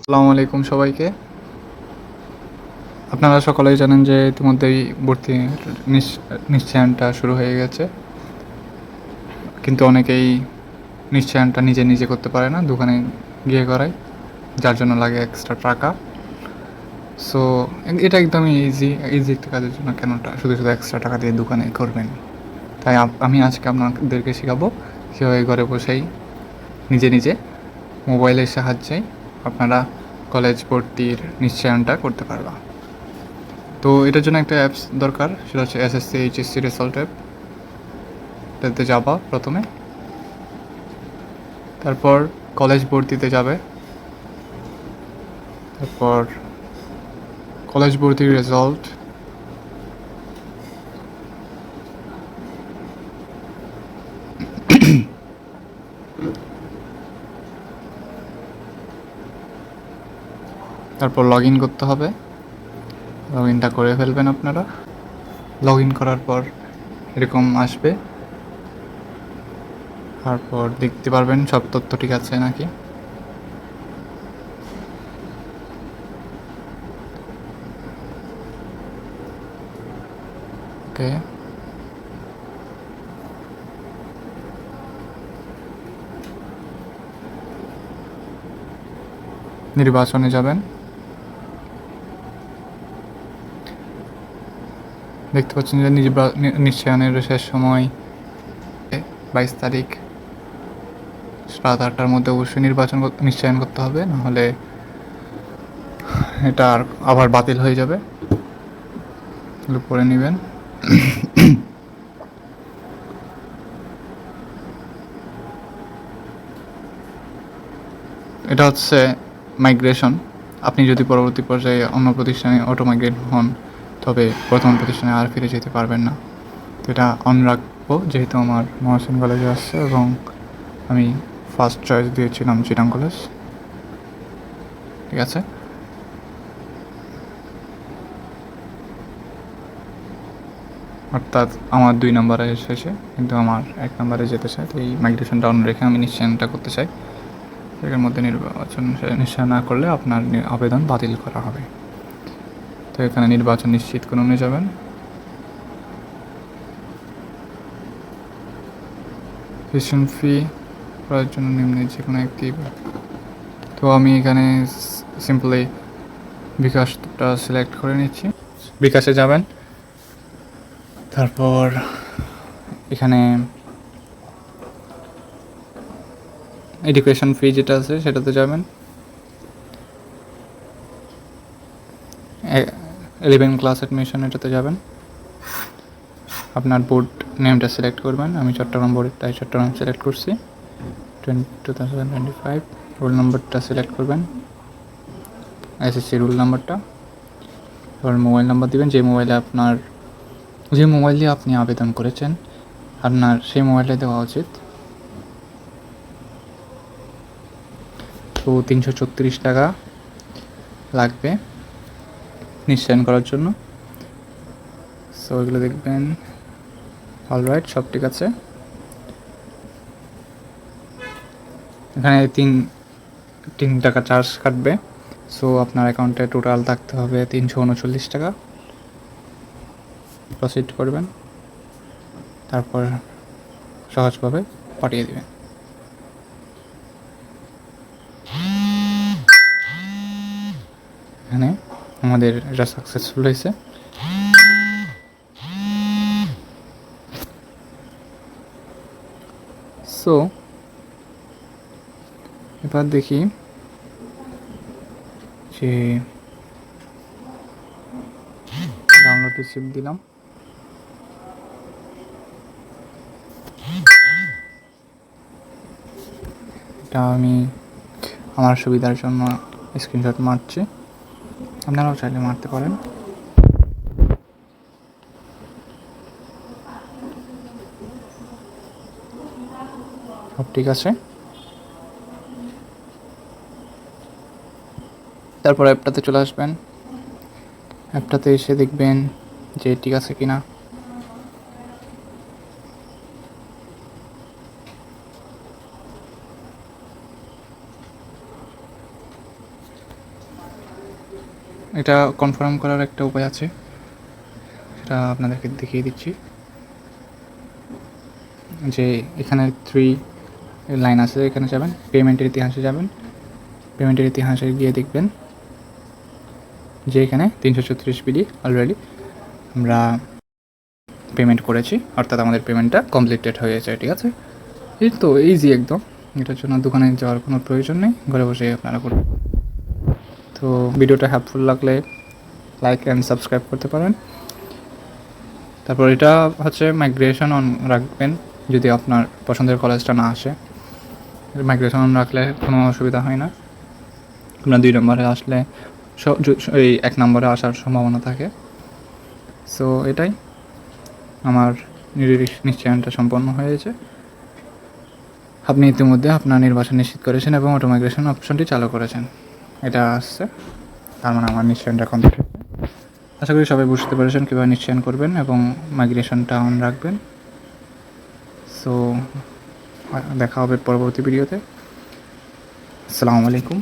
আসসালামু আলাইকুম সবাইকে। আপনারা সকলেই জানেন যে ইতিমধ্যেই ভর্তির নিশ্চয়ায়নটা শুরু হয়ে গেছে। কিন্তু অনেকেই নিশ্চয়ায়নটা নিজে করতে পারে না, দোকানে গিয়ে করায়, যার জন্য লাগে এক্সট্রা টাকা। সো এটা একদমই ইজি একটা কাজের জন্য কেনটা শুধু এক্সট্রা টাকা দিয়ে দোকানে করবেন। তাই আমি আজকে আপনাদেরকে শেখাবো কীভাবে ঘরে বসেই নিজে মোবাইলের সাহায্যে আপনারা কলেজ ভর্তির নিশ্চয়ায়নটা করতে পারবা। তো এটার জন্য একটা অ্যাপস দরকার, সেটা হচ্ছে এসএসসি এইচএসসি রেজাল্ট অ্যাপ। এটাতে যাবা প্রথমে, তারপর কলেজ ভর্তিতে যাবে, তারপর কলেজ ভর্তির রেজাল্ট, তারপর লগ ইন করতে হবে। লগ ইনটা করে ফেলবেন আপনারা। লগ ইন করার পর এরকম আসবে, তারপর দেখতে পারবেন সব তথ্য ঠিক আছে নাকি। ওকে, নির্বাচনে যাবেন। দেখতে পাচ্ছেন যে নিশ্চয়ায়নের শেষ সময় 22 তারিখ রাত 8টার মধ্যে অবশ্যই নিশ্চয়ায়ন করতে হবে, নাহলে এটা আবার বাতিল হয়ে যাবে। পরে নেবেন। এটা হচ্ছে মাইগ্রেশন। আপনি যদি পরবর্তী পর্যায়ে অন্য প্রতিষ্ঠানে অটো মাইগ্রেট হন, তবে প্রথম প্রতিষ্ঠানে আর ফিরে যেতে পারবেন না। তো এটা অন রাখবো, যেহেতু আমার মহাসিন কলেজে আসছে এবং আমি ফার্স্ট চয়েস দিয়েছিলাম চিটাং কলেজ। ঠিক আছে, অর্থাৎ আমার 2 নম্বরে এসেছে, কিন্তু আমার 1 নম্বরে যেতে চাই। তো এই মাইগ্রেশনটা অন রেখে আমি নিশ্চয়নটা করতে চাই। এর মধ্যে নিশ্চয় না করলে আপনার আবেদন বাতিল করা হবে। তো এখানে নির্বাচন নিশ্চিত করে নিয়ে যাবেন। টিউশন ফি করার জন্য নিম্নে যে কোনো একটি, তো আমি এখানে সিম্পলি বিকাশটা সিলেক্ট করে নিচ্ছি। বিকাশে যাবেন, তারপর এখানে এডুকেশন ফি যেটা আছে সেটাতে যাবেন। 11 ক্লাস অ্যাডমিশন এটাতে যাবেন। আপনার বোর্ড নেমটা সিলেক্ট করবেন। আমি চট্টগ্রাম বোর্ডের তাই চট্টগ্রাম সিলেক্ট করছি। 2025 রোল নম্বরটা সিলেক্ট করবেন, এসএসসি রোল নাম্বারটা। এবার মোবাইল নাম্বার দিবেন, যে মোবাইল দিয়ে আপনি আবেদন করেছেন আপনার সেই মোবাইলটাই দেওয়া উচিত। তো 334 টাকা লাগবে নিশ্চয়ন করার জন্য। সো এগুলো দেখবেন। অলরাইট, সব ঠিক আছে। এখানে 3 টাকা চার্জ কাটবে। সো আপনার অ্যাকাউন্টে টোটাল থাকতে হবে 339 টাকা। প্রসিড করবেন, তারপর সহজভাবে পাঠিয়ে দেবেন। এখানে আমাদের এটা সাকসেসফুল হয়েছে। সো এবার দেখি যে ডাউনলোড রিসিপ্ট দিলাম। এটা আমি আমার সুবিধার জন্য স্ক্রিনশট মারছি, আপনারাও চাইলে মারতে পারেন। সব ঠিক আছে। তারপর অ্যাপটাতে চলে আসবেন। অ্যাপটাতে এসে দেখবেন যে ঠিক আছে কিনা। এটা কনফার্ম করার একটা উপায় আছে, সেটা আপনাদেরকে দেখিয়ে দিচ্ছি। যে এখানে 3 লাইন আছে, এখানে যাবেন, পেমেন্টের ইতিহাসে যাবেন। পেমেন্টের ইতিহাসে গিয়ে দেখবেন যে এখানে 336 বিডি অলরেডি আমরা পেমেন্ট করেছি, অর্থাৎ আমাদের পেমেন্টটা কমপ্লিটেড হয়েছে। ঠিক আছে, এই তো ইজি একদম। এটার জন্য দোকানে যাওয়ার কোনো প্রয়োজন নেই, ঘরে বসে আপনারা করবেন। তো ভিডিওটা হেল্পফুল লাগলে লাইক অ্যান্ড সাবস্ক্রাইব করতে পারেন। তারপর এটা হচ্ছে মাইগ্রেশন অন রাখবেন যদি আপনার পছন্দের কলেজটা না আসে। মাইগ্রেশন অন রাখলে কোনো অসুবিধা হয় না। আপনার 2 নম্বরে আসলে এই 1 নম্বরে আসার সম্ভাবনা থাকে। সো এটাই আমার নিশ্চয়নটা সম্পন্ন হয়েছে। আপনি ইতিমধ্যে আপনার নির্বাচন নিশ্চিত করেছেন এবং অটো মাইগ্রেশন অপশনটি চালু করেছেন। এটা আসছে, তার মানে আমার নিশ্চয়নটা কমপ্লিট হয়েছে। আশা করি সবাই বুঝতে পেরেছেন কীভাবে নিশ্চয়ন করবেন এবং মাইগ্রেশনটা অন রাখবেন। সো দেখা হবে পরবর্তী ভিডিওতে। আসসালামু আলাইকুম।